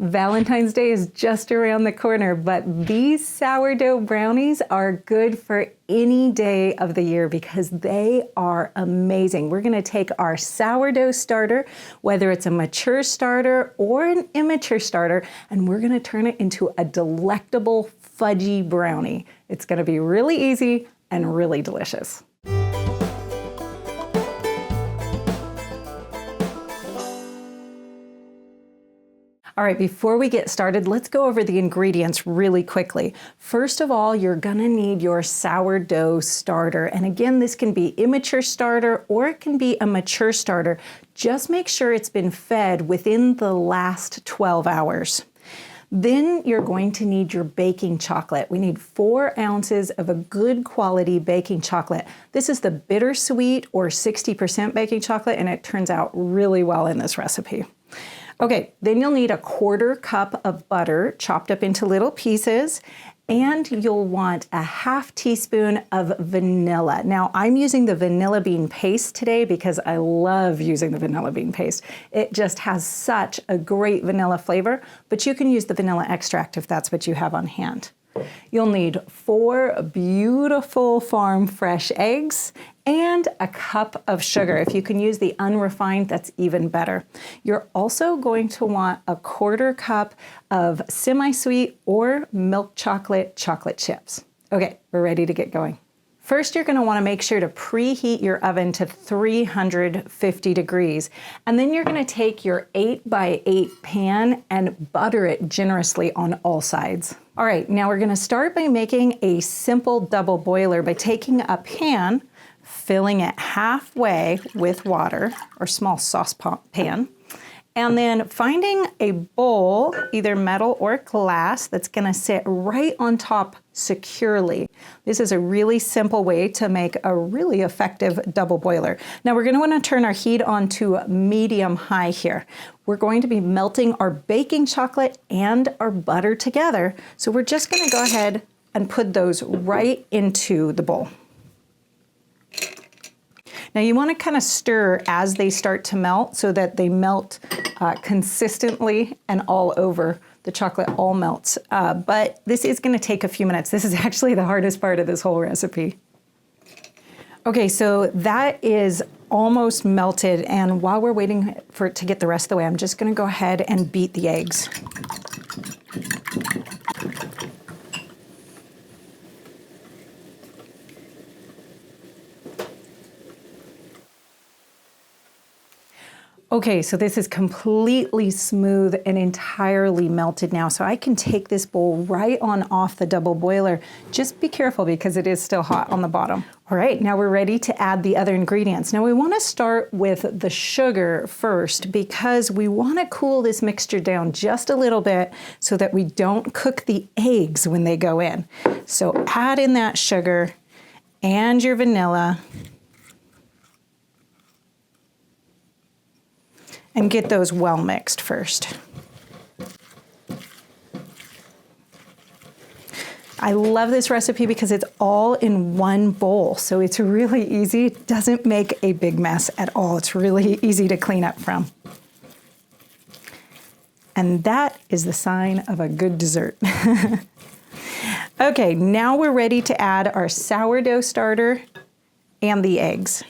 Valentine's Day is just around the corner, but these sourdough brownies are good for any day of the year because they are amazing. We're gonna take our sourdough starter, whether it's a mature starter or an immature starter, and we're gonna turn it into a delectable fudgy brownie. It's gonna be really easy and really delicious. All right, before we get started, let's go over the ingredients really quickly. First of all, you're gonna need your sourdough starter. And again, this can be immature starter or it can be a mature starter. Just make sure it's been fed within the last 12 hours. Then you're going to need your baking chocolate. We need 4 ounces of a good quality baking chocolate. This is the bittersweet or 60% baking chocolate, and it turns out really well in this recipe. Okay, then you'll need a 1/4 cup of butter chopped up into little pieces, and you'll want a 1/2 teaspoon of vanilla. Now, I'm using the vanilla bean paste today because I love using the vanilla bean paste. It just has such a great vanilla flavor, but you can use the vanilla extract if that's what you have on hand. You'll need 4 beautiful farm fresh eggs and a cup of sugar. If you can use the unrefined, that's even better. You're also going to want a 1/4 cup of semi-sweet or milk chocolate chips. Okay, we're ready to get going. First, you're gonna wanna make sure to preheat your oven to 350 degrees. And then you're gonna take your 8x8 pan and butter it generously on all sides. All right, now we're gonna start by making a simple double boiler by taking a pan, filling it halfway with water or small saucepan, and then finding a bowl, either metal or glass, that's gonna sit right on top securely. This is a really simple way to make a really effective double boiler. Now we're gonna wanna turn our heat on to medium high here. We're going to be melting our baking chocolate and our butter together. So we're just gonna go ahead and put those right into the bowl. Now you want to kind of stir as they start to melt so that they melt consistently and all over. The chocolate all melts, but this is going to take a few minutes. This is actually the hardest part of this whole recipe. Okay, so that is almost melted, and while we're waiting for it to get the rest of the way, I'm just going to go ahead and beat the eggs. Okay, so this is completely smooth and entirely melted now. So I can take this bowl right on off the double boiler. Just be careful because it is still hot on the bottom. All right, now we're ready to add the other ingredients. Now we want to start with the sugar first because we want to cool this mixture down just a little bit so that we don't cook the eggs when they go in. So add in that sugar and your vanilla. And get those well mixed first. I love this recipe because it's all in one bowl, so it's really easy. It doesn't make a big mess at all. It's really easy to clean up from. And that is the sign of a good dessert. Okay, now we're ready to add our sourdough starter and the eggs.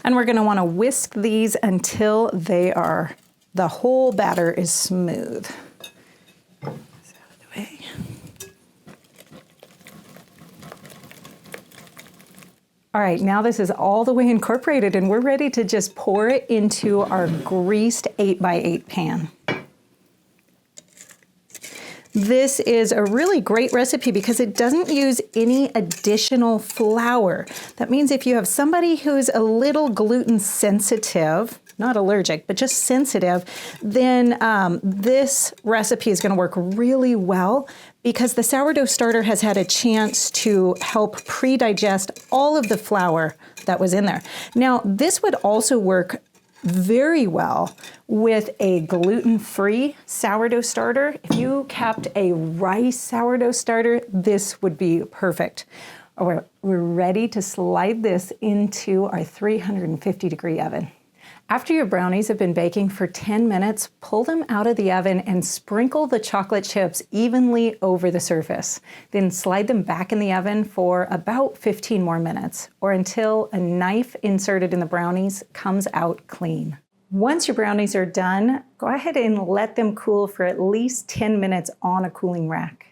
And we're gonna wanna whisk these until the whole batter is smooth. Out of the way. All right, now this is all the way incorporated and we're ready to just pour it into our greased 8x8 pan. This is a really great recipe because it doesn't use any additional flour. That means if you have somebody who's a little gluten sensitive, not allergic, but just sensitive, then this recipe is going to work really well because the sourdough starter has had a chance to help pre-digest all of the flour that was in there. Now, this would also work very well with a gluten-free sourdough starter. If you kept a rice sourdough starter, this would be perfect. We're ready to slide this into our 350-degree oven. After your brownies have been baking for 10 minutes, pull them out of the oven and sprinkle the chocolate chips evenly over the surface. Then slide them back in the oven for about 15 more minutes, or until a knife inserted in the brownies comes out clean. Once your brownies are done, go ahead and let them cool for at least 10 minutes on a cooling rack.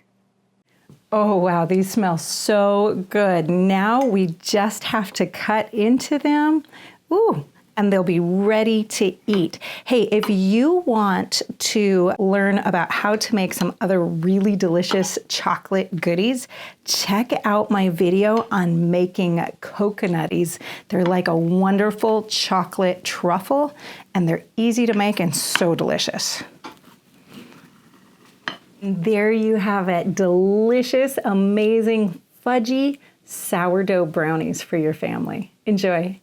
Oh wow, these smell so good. Now we just have to cut into them. Ooh. And they'll be ready to eat. Hey, if you want to learn about how to make some other really delicious chocolate goodies, check out my video on making coconutties. They're like a wonderful chocolate truffle, and they're easy to make and so delicious. There you have it, delicious, amazing, fudgy sourdough brownies for your family. Enjoy.